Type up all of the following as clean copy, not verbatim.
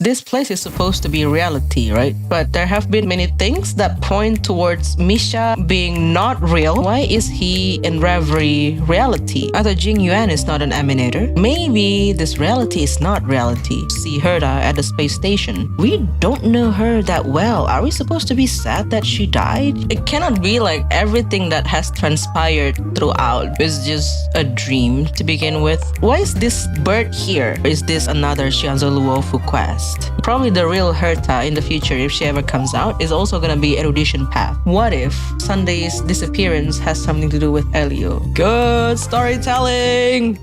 This place is supposed to be reality, right? But there have been many things that point towards Misha being not real. Why is he in Reverie reality? I thought Jingyuan is not an emanator. Maybe this reality is not reality. See Herda at the space station. We don't know her that well. Are we supposed to be sad that she died? It cannot be like everything that has transpired throughout is just a dream to begin with. Why is this bird here? Is this another Shianzo Luofu quest? Probably the real Herta in the future, if she ever comes out, is also gonna be erudition path. What if Sunday's disappearance has something to do with Elio? Good storytelling!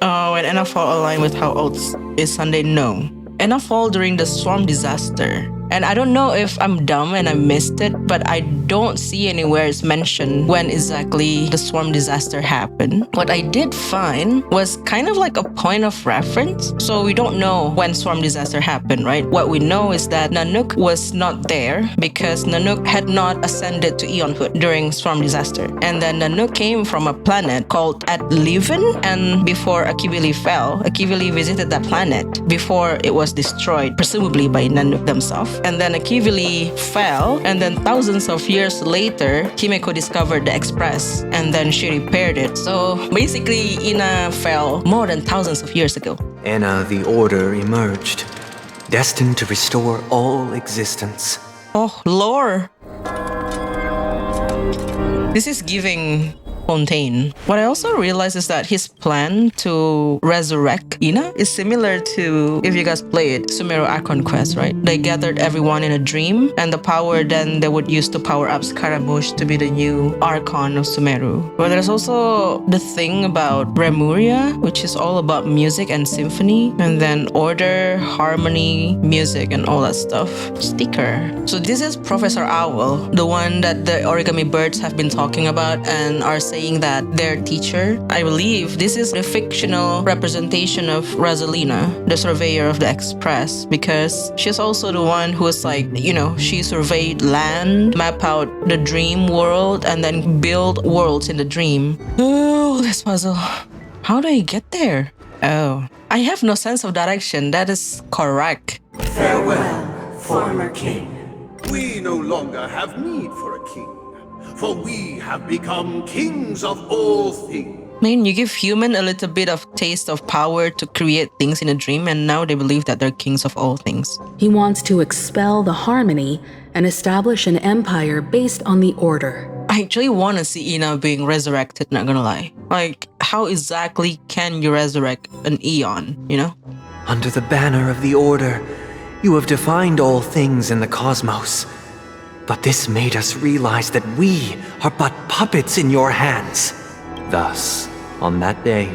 Oh, and Enafall aligned with how old is Sunday? No. Enafall during the storm disaster. And I don't know if I'm dumb and I missed it, but I don't see anywhere it's mentioned when exactly the storm disaster happened. What I did find was kind of like a point of reference. So we don't know when storm disaster happened, right? What we know is that Nanook was not there because Nanook had not ascended to Eonhood during storm disaster. And then Nanook came from a planet called Adlivin, and before Akivili fell, Akivili visited that planet before it was destroyed, presumably by Nanook themselves. And then Akivili fell, and then thousands of years later, Himeko discovered the Express, and then she repaired it. So basically, Ina fell more than thousands of years ago. Ena, the Order, emerged, destined to restore all existence. Oh, lore! This is giving Fontaine. What I also realized is that his plan to resurrect Ina is similar to, if you guys played Sumeru Archon quest, right? They gathered everyone in a dream, and the power then they would use to power up Scaramouche to be the new Archon of Sumeru. But there's also the thing about Remuria, which is all about music and symphony, and then order, harmony, music, and all that stuff. Sticker. So this is Professor Owl, the one that the origami birds have been talking about and are saying that their teacher, I believe this is the fictional representation of Rosalina, the surveyor of the Express, because she's also the one who was like, you know, she surveyed land, map out the dream world, and then build worlds in the dream. Oh, this puzzle. How do I get there? Oh, I have no sense of direction. That is correct. Farewell, former king. We no longer have need for a king, for we have become kings of all things. Man, you give human a little bit of taste of power to create things in a dream, and now they believe that they're kings of all things. He wants to expel the harmony and establish an empire based on the order. I actually want to see Ina being resurrected, not gonna lie. Like, how exactly can you resurrect an Eon, you know? Under the banner of the Order, you have defined all things in the cosmos. But this made us realize that we are but puppets in your hands. Thus, on that day,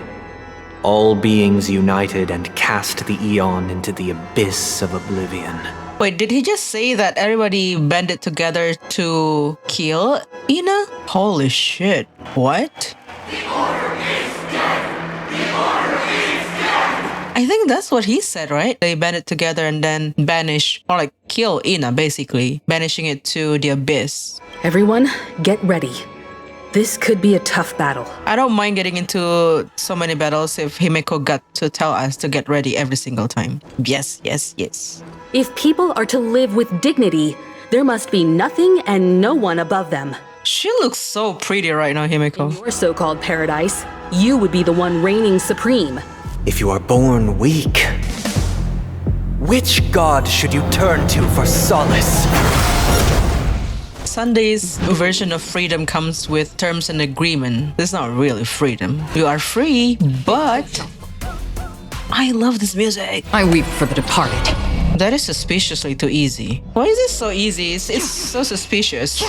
all beings united and cast the Eon into the abyss of oblivion. Wait, did he just say that everybody banded together to kill Ina? Holy shit. What? The Order is dead! The Order is dead! I think that's what he said, right? They banded together and then banish, or like kill Ina, basically. Banishing it to the abyss. Everyone, get ready. This could be a tough battle. I don't mind getting into so many battles if Himeko got to tell us to get ready every single time. Yes, yes, yes. If people are to live with dignity, there must be nothing and no one above them. She looks so pretty right now, Himeko. In your so-called paradise, you would be the one reigning supreme. If you are born weak, which god should you turn to for solace? Sunday's version of freedom comes with terms and agreement. This is not really freedom. You are free, but I love this music. I weep for the departed. That is suspiciously too easy. Why is it so easy? It's so suspicious.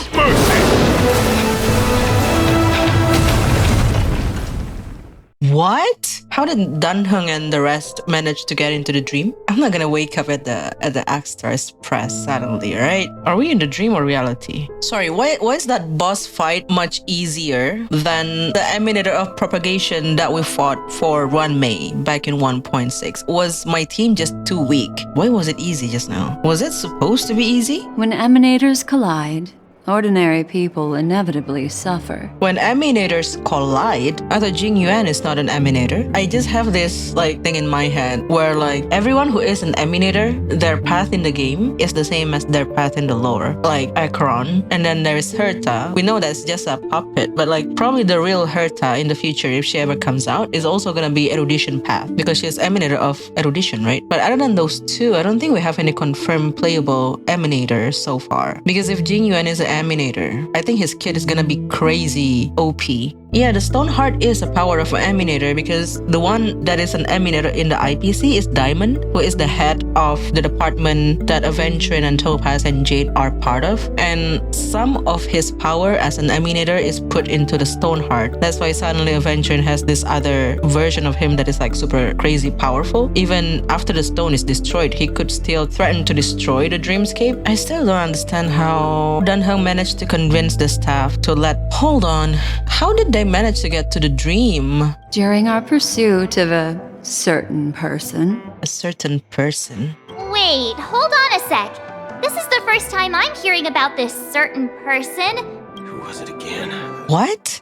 What? How did Dunhung and the rest manage to get into the dream? I'm not gonna wake up at the Axtar's press suddenly, right? Are we in the dream or reality? Sorry, why is that boss fight much easier than the Emanator of propagation that we fought for 1 May back in 1.6? Was my team just too weak? Why was it easy just now? Was it supposed to be easy? When emanators collide, ordinary people inevitably suffer. When emanators collide, I thought Jingyuan is not an emanator. I just have this thing in my head where everyone who is an emanator, their path in the game is the same as their path in the lore. Like Acheron, and then there's Herta. We know that's just a puppet, but probably the real Herta in the future, if she ever comes out, is also gonna be erudition path because she's emanator of erudition, right? But other than those two, I don't think we have any confirmed playable emanators so far. Because if Jingyuan is an emanator, I think his kid is gonna be crazy OP. Yeah, the Stone Heart is a power of an emanator because the one that is an emanator in the IPC is Diamond, who is the head of the department that Aventurin and Topaz and Jade are part of. And some of his power as an emanator is put into the Stone Heart. That's why suddenly Aventurin has this other version of him that is super crazy powerful. Even after the stone is destroyed, he could still threaten to destroy the dreamscape. I still don't understand how Dunhung managed to convince the staff to hold on. How did they manage to get to the dream? During our pursuit of a certain person. A certain person? Wait, hold on a sec. This is the first time I'm hearing about this certain person. Who was it again? What?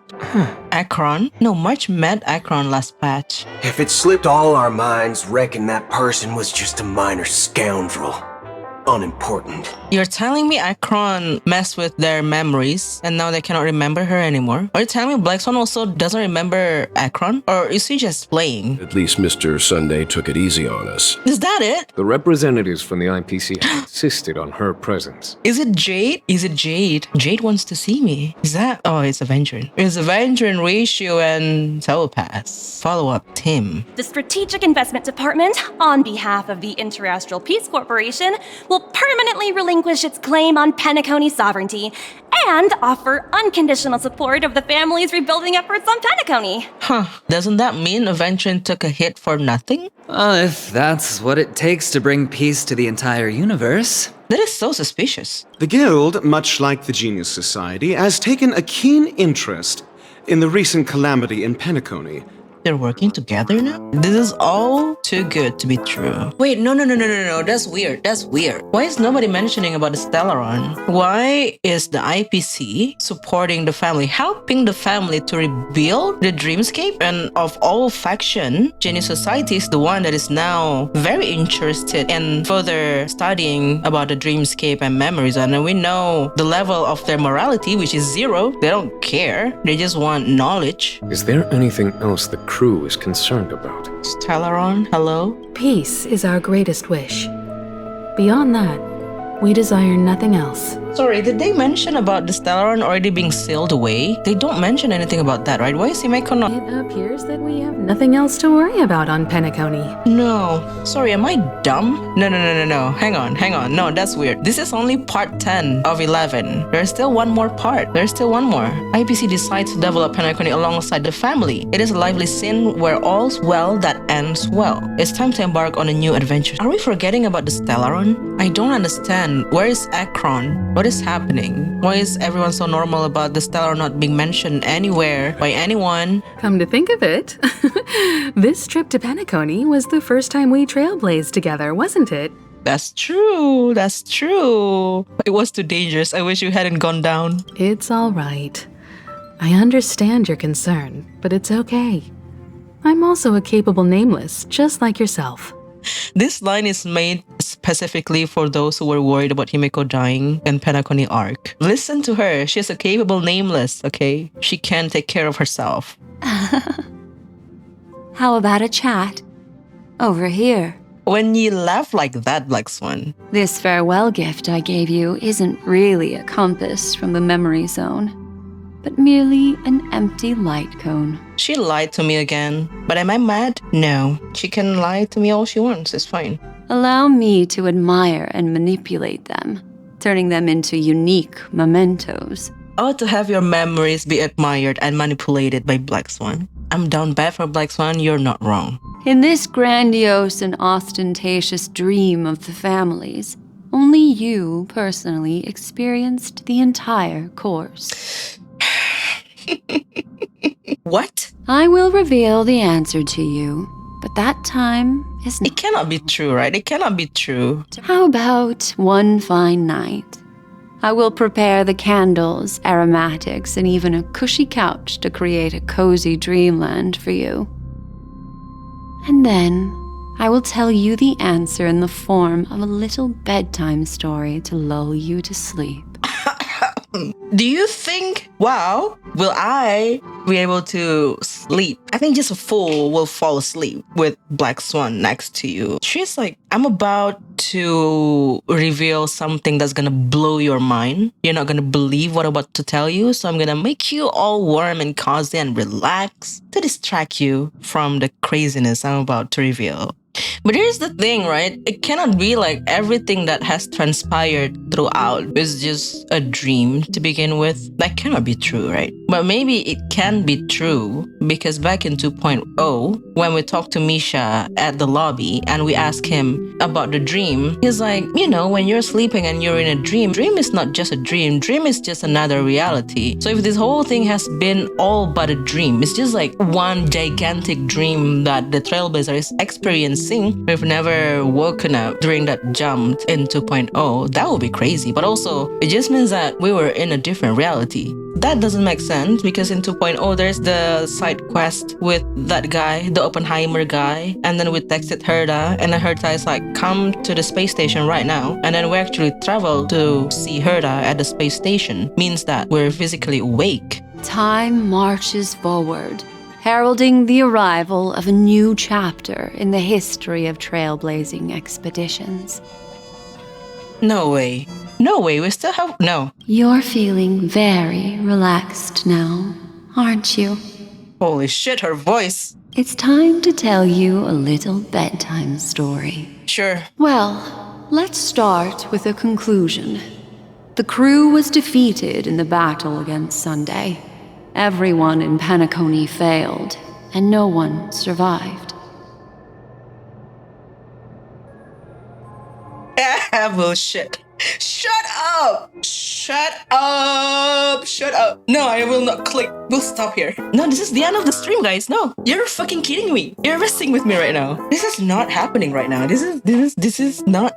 Acheron? No, March met Acheron last patch. If it slipped all our minds, reckon that person was just a minor scoundrel. Unimportant. You're telling me Acheron messed with their memories and now they cannot remember her anymore? Are you telling me Black Swan also doesn't remember Acheron? Or is he just playing? At least Mr. Sunday took it easy on us. Is that it? The representatives from the IPC insisted on her presence. Is it Jade? Is it Jade? Jade wants to see me. Is that? Oh, it's Aventurin. It's Aventurin, Ratio, and Topaz. Follow-up Tim. The Strategic Investment Department, on behalf of the Interastral Peace Corporation, will permanently relinquish its claim on Penacony sovereignty and offer unconditional support of the family's rebuilding efforts on Penacony. Huh. Doesn't that mean Aventurin took a hit for nothing? If that's what it takes to bring peace to the entire universe. That is so suspicious. The Guild, much like the Genius Society, has taken a keen interest in the recent calamity in Penacony. They're working together now? This is all too good to be true. Wait, no. That's weird. That's weird. Why is nobody mentioning about the stellaron? Why is the IPC supporting the family, helping the family to rebuild the dreamscape? And of all faction, Genius Society is the one that is now very interested in further studying about the dreamscape and memories. And we know the level of their morality, which is 0. They don't care. They just want knowledge. Is there anything else the crew is concerned about? Stellaron, hello? Peace is our greatest wish. Beyond that, we desire nothing else. Sorry, did they mention about the Stellaron already being sealed away? They don't mention anything about that, right? Why is Himeko not? It appears that we have nothing else to worry about on Penacony. No. Sorry, am I dumb? No. Hang on. No, that's weird. This is only part 10 of 11. There's still one more part. There's still one more. IPC decides to develop Penacony alongside the family. It is a lively scene where all's well that ends well. It's time to embark on a new adventure. Are we forgetting about the Stellaron? I don't understand. Where is Acheron? What is happening? Why is everyone so normal about the Stellaron not being mentioned anywhere by anyone? Come to think of it, this trip to Penacony was the first time we trailblazed together, wasn't it? That's true. It was too dangerous. I wish you hadn't gone down. It's all right. I understand your concern, but it's okay. I'm also a capable nameless, just like yourself. This line is made specifically for those who were worried about Himeko dying in Penacony arc. Listen to her. She's a capable nameless, okay? She can take care of herself. How about a chat? Over here. When you laugh like that, Black Swan. This farewell gift I gave you isn't really a compass from the memory zone, but merely an empty light cone. She lied to me again. But am I mad? No. She can lie to me all she wants. It's fine. Allow me to admire and manipulate them, turning them into unique mementos. Oh, to have your memories be admired and manipulated by Black Swan. I'm down bad for Black Swan. You're not wrong. In this grandiose and ostentatious dream of the families, only you personally experienced the entire course. What? I will reveal the answer to you, but that time is not. It cannot be true, right? It cannot be true. How about one fine night, I will prepare the candles, aromatics, and even a cushy couch to create a cozy dreamland for you. And then I will tell you the answer in the form of a little bedtime story to lull you to sleep. Do you think, wow, will I be able to sleep? I think just a fool will fall asleep with Black Swan next to you. She's like, I'm about to reveal something that's gonna blow your mind. You're not gonna believe what I'm about to tell you, so I'm gonna make you all warm and cozy and relax to distract you from the craziness I'm about to reveal. But here's the thing, right? It cannot be like everything that has transpired throughout is just a dream to begin with. That cannot be true, right? But maybe it can be true because back in 2.0, when we talked to Misha at the lobby and we asked him about the dream, he's like, you know, when you're sleeping and you're in a dream is not just a dream is just another reality. So if this whole thing has been all but a dream, it's just like one gigantic dream that the Trailblazer is experiencing. We've never woken up during that jump in 2.0. That would be crazy. But also, it just means that we were in a different reality. That doesn't make sense because in 2.0, there's the side quest with that guy, the Oppenheimer guy. And then we texted Herda, and then Herda is like, come to the space station right now. And then we actually travel to see Herda at the space station. Means that we're physically awake. Time marches forward, heralding the arrival of a new chapter in the history of trailblazing expeditions. No way. No way, we still have... No. You're feeling very relaxed now, aren't you? Holy shit, her voice. It's time to tell you a little bedtime story. Sure. Well, let's start with a conclusion. The crew was defeated in the battle against Sunday. Everyone in Penacony failed, and no one survived. Bullshit. Shut up! Shut up! Shut up! No, I will not click. We'll stop here. No, this is the end of the stream, guys. No, you're fucking kidding me. You're messing with me right now. This is not happening right now. This is not.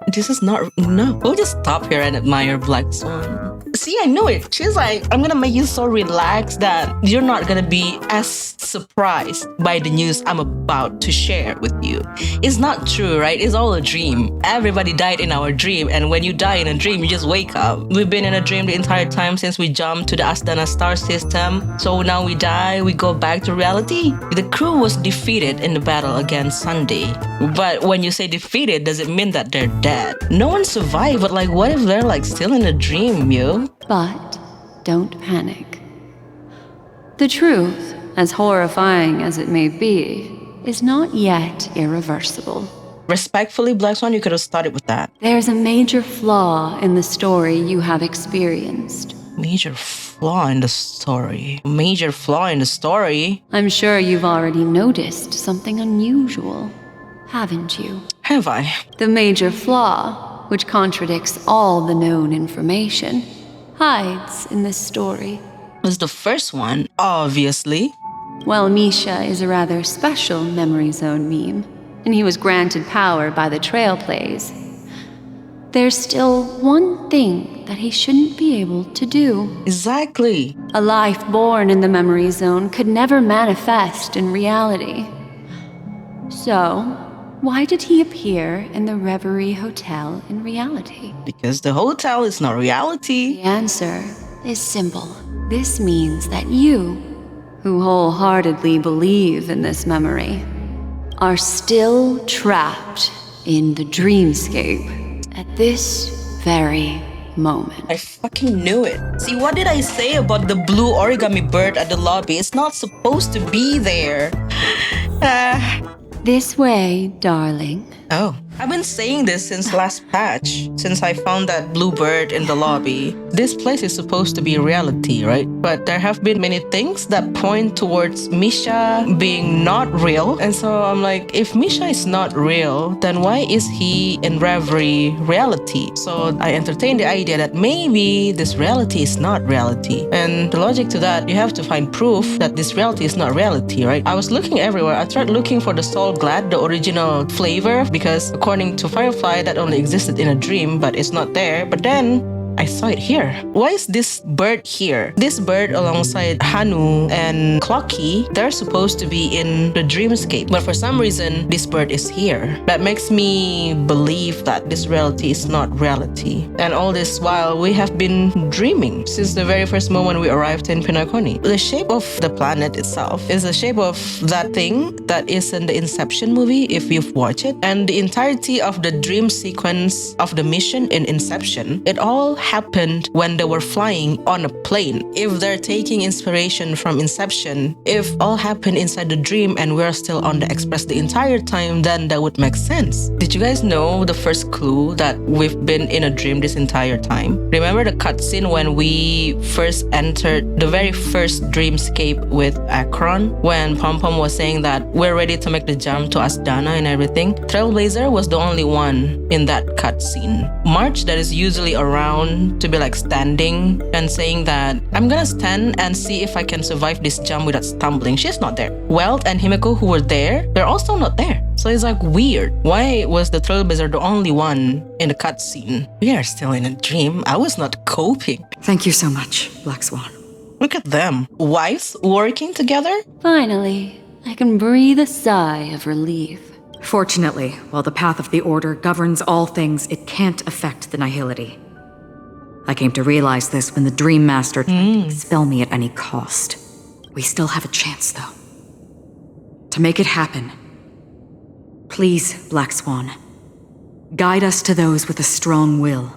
No. We'll just stop here and admire Black Swan. See, I knew it. She's like, I'm gonna make you so relaxed that you're not gonna be as surprised by the news I'm about to share with you. It's not true, right? It's all a dream. Everybody died in our dream, and when you die in a dream, you just wake up. We've been in a dream the entire time since we jumped to the Astana star system. So now we die, we go back to reality. The crew was defeated in the battle against Sunday. But when you say defeated, does it mean that they're dead? No one survived, but like, what if they're like still in a dream, yo? But don't panic. The truth, as horrifying as it may be, is not yet irreversible. Respectfully, Black Swan, you could have started with that. There's a major flaw in the story you have experienced. Major flaw in the story? Major flaw in the story? I'm sure you've already noticed something unusual, haven't you? Have I? The major flaw, which contradicts all the known information, hides in this story. Was the first one, obviously. Well, Misha is a rather special memory zone meme, and he was granted power by the Trailblaze. There's still one thing that he shouldn't be able to do. Exactly. A life born in the memory zone could never manifest in reality. So, why did he appear in the Reverie Hotel in reality? Because the hotel is not reality. The answer is simple. This means that you, who wholeheartedly believe in this memory, are still trapped in the dreamscape at this very moment. I fucking knew it. See, what did I say about the blue origami bird at the lobby? It's not supposed to be there. This way, darling. Oh. I've been saying this since last patch, since I found that blue bird in the lobby. This place is supposed to be reality, right? But there have been many things that point towards Misha being not real. And so I'm like, if Misha is not real, then why is he in Reverie reality? So I entertained the idea that maybe this reality is not reality. And the logic to that, you have to find proof that this reality is not reality, right? I was looking everywhere. I tried looking for the Soul Glad, the original flavor, because according to Firefly, that only existed in a dream, but it's not there. But then I saw it here. Why is this bird here? This bird alongside Hanu and Clocky, they're supposed to be in the dreamscape. But for some reason, this bird is here. That makes me believe that this reality is not reality. And all this while, we have been dreaming since the very first moment we arrived in Penacony. The shape of the planet itself is the shape of that thing that is in the Inception movie, if you've watched it. And the entirety of the dream sequence of the mission in Inception, it all happened when they were flying on a plane. If they're taking inspiration from Inception, if all happened inside the dream and we're still on the express the entire time, then that would make sense. Did you guys know the first clue that we've been in a dream this entire time? Remember the cutscene when we first entered the very first dreamscape with Acheron, when Pom-Pom was saying that we're ready to make the jump to Asdana and everything? Trailblazer was the only one in that cutscene. March, that is usually around to be like standing and saying that I'm gonna stand and see if I can survive this jump without stumbling, she's not there. Welt and Himeko, who were there, they're also not there. So it's like weird. Why was the Trailblazer the only one in the cutscene? We are still in a dream. I was not coping. Thank you so much, Black Swan. Look at them. Wives working together? Finally, I can breathe a sigh of relief. Fortunately, while the path of the Order governs all things, it can't affect the Nihility. I came to realize this when the Dream Master tried to expel me at any cost. We still have a chance, though. To make it happen, please, Black Swan, guide us to those with a strong will.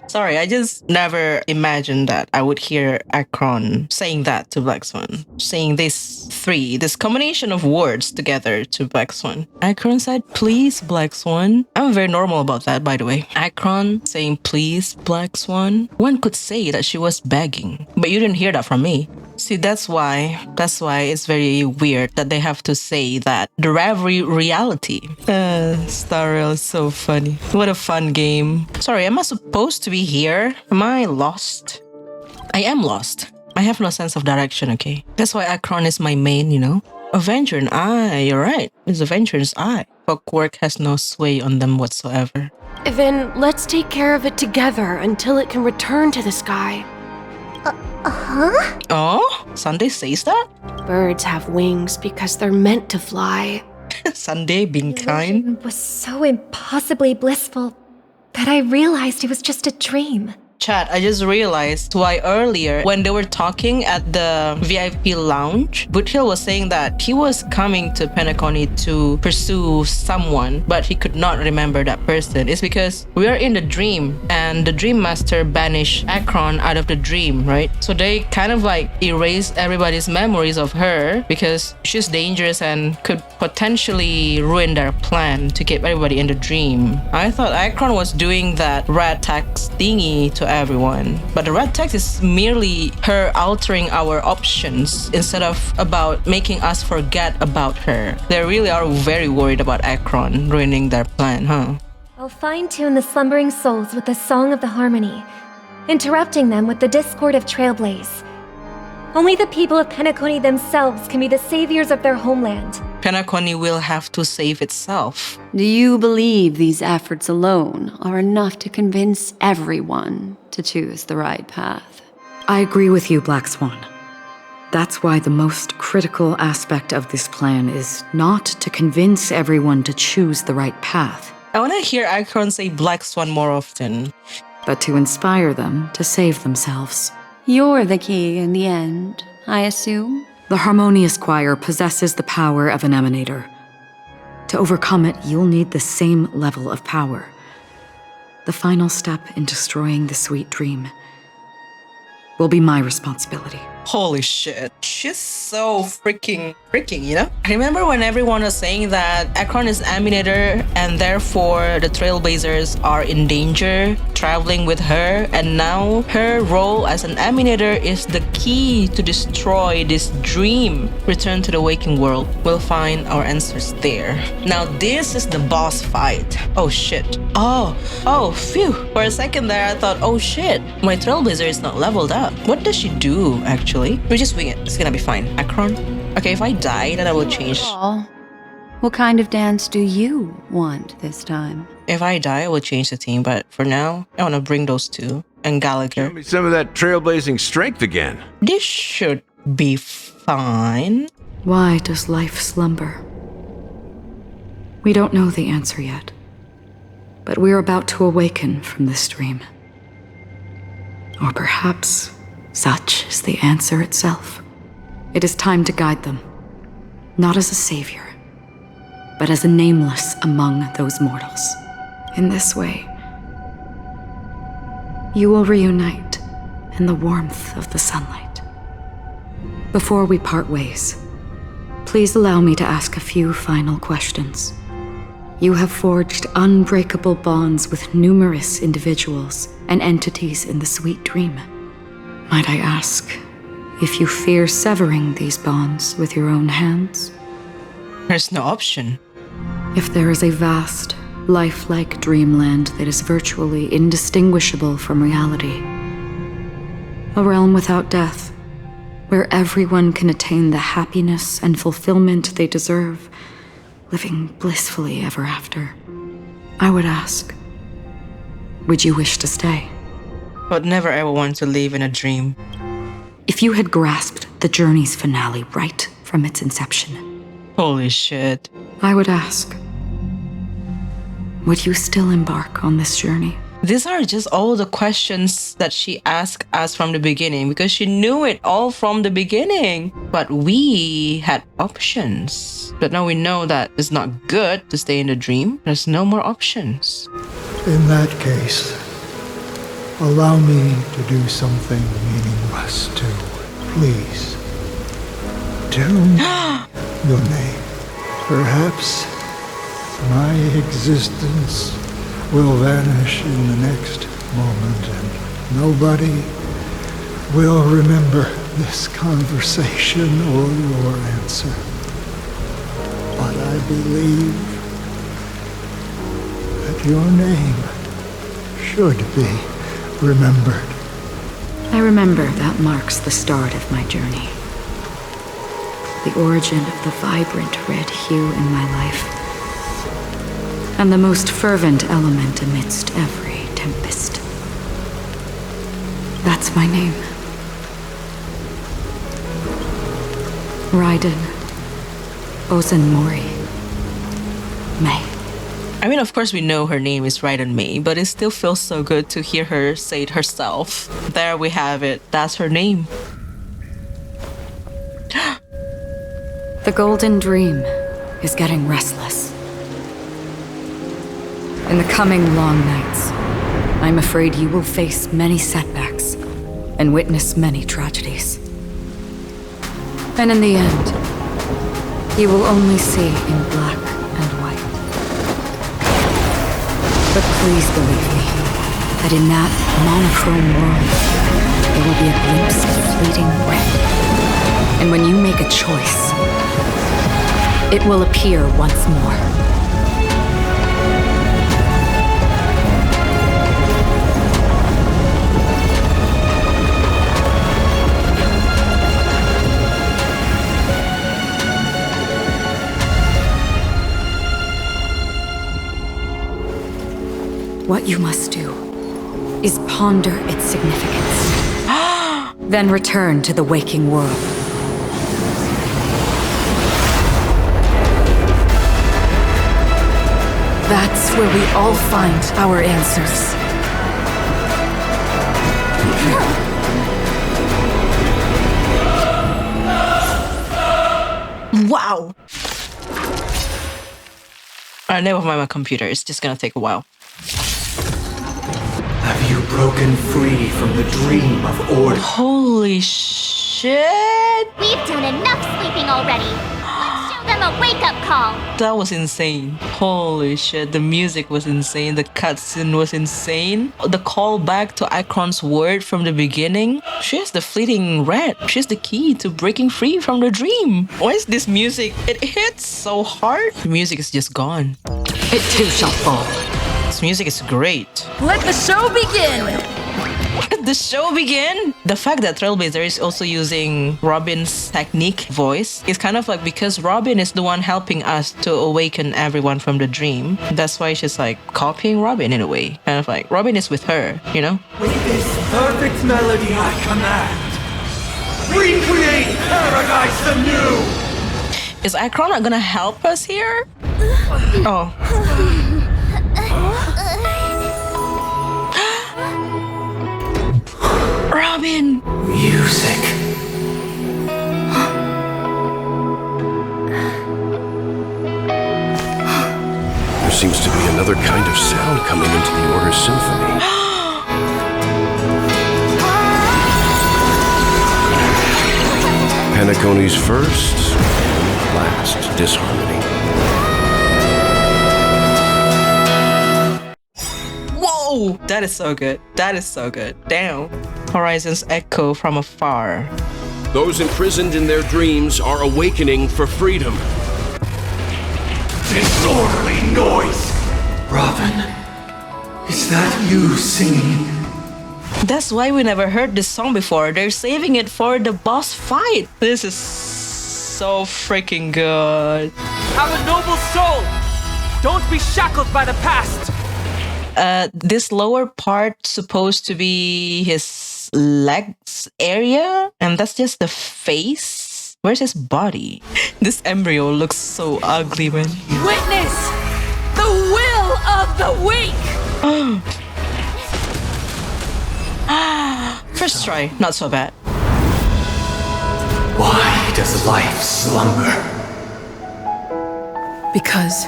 Sorry, I just never imagined that I would hear Acheron saying that to Black Swan. Saying this combination of words together to Black Swan. Acheron said, please, Black Swan. I'm very normal about that, by the way. Acheron saying, please, Black Swan. One could say that she was begging, but you didn't hear that from me. See, that's why it's very weird that they have to say that. The Reverie reality. Star Rail is so funny. What a fun game. Sorry, am I supposed to be here? Am I lost? I am lost. I have no sense of direction, okay? That's why Acheron is my main, you know? Avenger and I, you're right. It's Avenger's eye. Clockwork has no sway on them whatsoever. Then let's take care of it together until it can return to the sky. Huh? Oh? Sunday says that? Birds have wings because they're meant to fly. Sunday being kind? It was so impossibly blissful that I realized it was just a dream. Chat, I just realized why earlier when they were talking at the VIP lounge, Buthill was saying that he was coming to Penacony to pursue someone, but he could not remember that person. It's because we are in the dream and the Dream Master banished Acheron out of the dream, right? So they kind of like erased everybody's memories of her because she's dangerous and could potentially ruin their plan to keep everybody in the dream. I thought Acheron was doing that red text thingy to everyone, but the red text is merely her altering our options instead of about making us forget about her. They really are very worried about Acheron ruining their plan, huh? I'll fine-tune the slumbering souls with the Song of the Harmony, interrupting them with the discord of Trailblaze. Only the people of Penacony themselves can be the saviors of their homeland. Penacony will have to save itself. Do you believe these efforts alone are enough to convince everyone to choose the right path? I agree with you, Black Swan. That's why the most critical aspect of this plan is not to convince everyone to choose the right path. I want to hear Acheron say Black Swan more often. But to inspire them to save themselves. You're the key in the end, I assume? The Harmonious Choir possesses the power of an Emanator. To overcome it, you'll need the same level of power. The final step in destroying the sweet dream will be my responsibility. Holy shit. She's so freaking, you know? I remember when everyone was saying that Acheron is Emanator and therefore the Trailblazers are in danger traveling with her, and now her role as an Emanator is the key to destroy this dream. Return to the waking world. We'll find our answers there. Now this is the boss fight. Oh shit. Oh, phew. For a second there I thought, oh shit, my Trailblazer is not leveled up. What does she do actually? We just wing it. It's gonna be fine. Acheron? Okay, if I die, then I will change. What kind of dance do you want this time? If I die, I will change the team, but for now, I want to bring those two and Gallagher. Give me some of that trailblazing strength again. This should be fine. Why does life slumber? We don't know the answer yet, but we're about to awaken from this dream. Or perhaps such is the answer itself. It is time to guide them, not as a savior, but as a nameless among those mortals. In this way, you will reunite in the warmth of the sunlight. Before we part ways, please allow me to ask a few final questions. You have forged unbreakable bonds with numerous individuals and entities in the sweet dream. Might I ask if you fear severing these bonds with your own hands? There's no option. If there is a vast, lifelike dreamland that is virtually indistinguishable from reality, a realm without death, where everyone can attain the happiness and fulfillment they deserve, living blissfully ever after, I would ask, would you wish to stay? I would never ever want to live in a dream. If you had grasped the journey's finale right from its inception, holy shit, I would ask, would you still embark on this journey? These are just all the questions that she asked us from the beginning because she knew it all from the beginning. But we had options. But now we know that it's not good to stay in the dream. There's no more options. In that case, allow me to do something meaningless too. Please. Tell me your name. Perhaps my existence will vanish in the next moment and nobody will remember this conversation or your answer. But I believe that your name should be remembered. I remember that marks the start of my journey. The origin of the vibrant red hue in my life, and the most fervent element amidst every tempest. That's my name. Raiden Ozenmori May. I mean, of course we know her name is Raiden May, but it still feels so good to hear her say it herself. There we have it. That's her name. The Golden Dream is getting restless. In the coming long nights, I'm afraid you will face many setbacks and witness many tragedies. And in the end, you will only see in black and white. But please believe me, that in that monochrome world, there will be a glimpse of fleeting red. And when you make a choice, it will appear once more. What you must do is ponder its significance. Then return to the waking world. That's where we all find our answers. Wow! Alright, never mind my computer. It's just gonna take a while. Have you broken free from the dream of order? Holy shit! We've done enough sleeping already. Let's show them a wake-up call. That was insane. Holy shit, the music was insane. The cutscene was insane. The callback to Acheron's word from the beginning. She's the fleeting red. She's the key to breaking free from the dream. Why is this music? It hits so hard. The music is just gone. It too shall fall. This music is great. Let the show begin! The show begin. The fact that Trailblazer is also using Robin's technique voice is kind of like because Robin is the one helping us to awaken everyone from the dream. That's why she's like copying Robin in a way. Kind of like Robin is with her, you know? With this perfect melody I command, recreate paradise anew! Is Acheron not gonna help us here? Oh. Robin! Music. There seems to be another kind of sound coming into the Order's symphony. Penacony's first and last disharmony. Whoa! That is so good. That is so good. Damn. Horizons echo from afar. Those imprisoned in their dreams are awakening for freedom. Disorderly noise! Robin, is that you singing? That's why we never heard this song before. They're saving it for the boss fight. This is so freaking good. Have a noble soul! Don't be shackled by the past! This lower part supposed to be his legs area, and that's just the face. Where's his body? This embryo looks so ugly, man. Witness the will of the weak! First try, not so bad. Why does life slumber? Because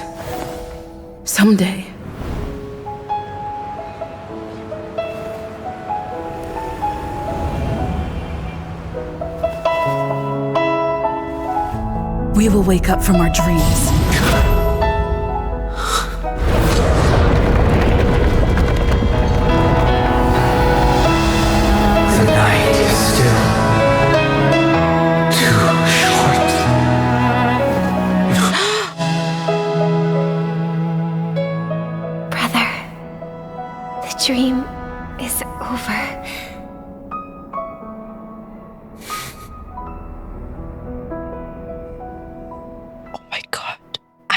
someday we will wake up from our dreams. The night is still too short. Brother, the dream is over.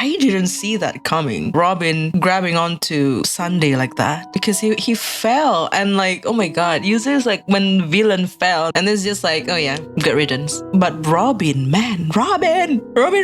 I didn't see that coming. Robin grabbing onto Sunday like that because he fell and like, oh my god, usually like when villain fell and it's just like, oh yeah, good riddance. But Robin, man, Robin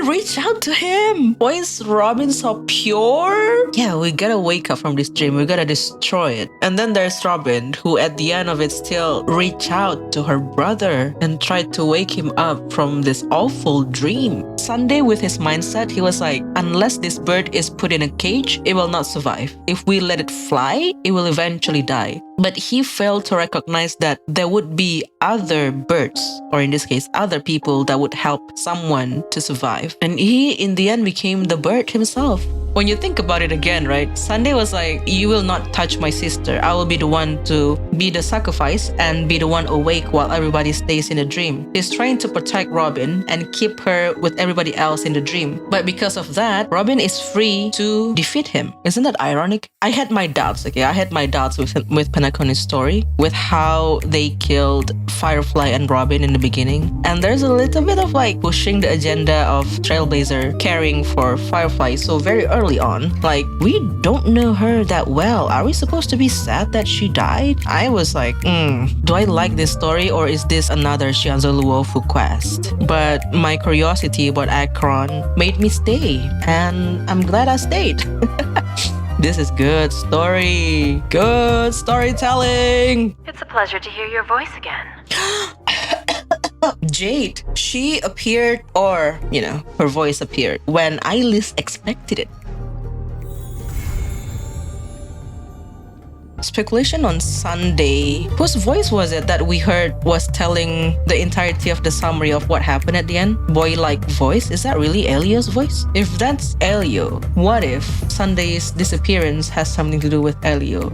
reached out to him. Why is Robin so pure? Yeah, we gotta wake up from this dream. We gotta destroy it. And then there's Robin who at the end of it still reached out to her brother and tried to wake him up from this awful dream. Sunday with his mindset, he was like, unless this bird is put in a cage, it will not survive. If we let it fly, it will eventually die. But he failed to recognize that there would be other birds, or in this case, other people that would help someone to survive. And he, in the end, became the bird himself. When you think about it again, right? Sunday was like, you will not touch my sister. I will be the one to be the sacrifice and be the one awake while everybody stays in a dream. He's trying to protect Robin and keep her with everybody else in the dream. But because of that, Robin is free to defeat him. Isn't that ironic? I had my doubts, okay? I had my doubts with Penacony's story, with how they killed Firefly and Robin in the beginning. And there's a little bit of like pushing the agenda of Trailblazer caring for Firefly so very early on. Like, we don't know her that well. Are we supposed to be sad that she died? I was like, do I like this story or is this another Shianzo Luofu quest? But my curiosity about Acheron made me stay, and I'm glad I stayed. This is good story. Good storytelling. It's a pleasure to hear your voice again. Jade, she appeared, or, you know, her voice appeared when I least expected it. Speculation on Sunday. Whose voice was it that we heard was telling the entirety of the summary of what happened at the end? Boy-like voice? Is that really Elio's voice? If that's Elio, what if Sunday's disappearance has something to do with Elio?